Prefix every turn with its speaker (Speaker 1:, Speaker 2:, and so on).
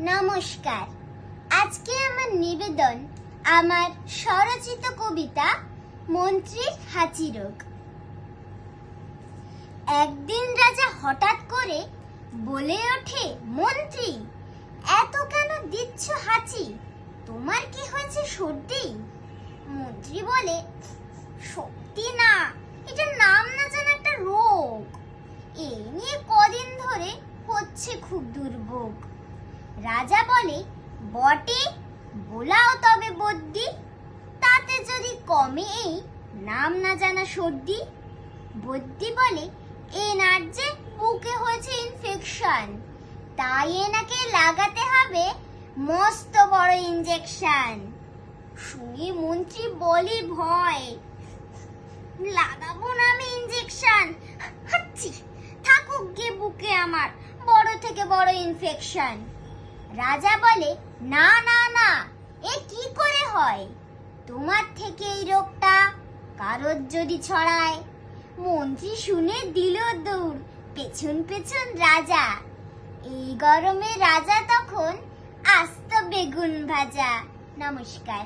Speaker 1: নমস্কার। আজকে আমার নিবেদন আমার স্বরচিত কবিতা মন্ত্রীর হাঁচি রোগ। একদিন রাজা হঠাৎ করে বলে ওঠে, মন্ত্রী, এত কেন দিচ্ছ হাঁচি? তোমার কি হয়েছে, সর্দি? মন্ত্রী বলে, সত্যি না, এটা নাম না জানা একটা রোগ। এই নিয়ে কদিন ধরে হচ্ছে খুব দুর্ভোগ। রাজা বলে, বটে, বোলাও তবে বদ্যি, তাতে যদি কমে এই নাম না জানা সর্দি। বদ্যি বলে, এনার যে বুকে হয়েছে ইনফেকশন, তাই এনাকে লাগাতে হবে মস্ত বড় ইনজেকশন। শুনি মন্ত্রী বলে, ভয় লাগাবো না আমি ইনজেকশন, থাকুক গে বুকে আমার বড় থেকে বড় ইনফেকশন। রাজা বলে, না না না, এ কি করে হয়? তোমার থেকে এই রোগটা কারোর যদি ছড়ায়। মন্ত্রী শুনে দিল দৌড়, পেছন পেছন রাজা। এই গরমে রাজা তখন আস্ত বেগুন ভাজা। নমস্কার।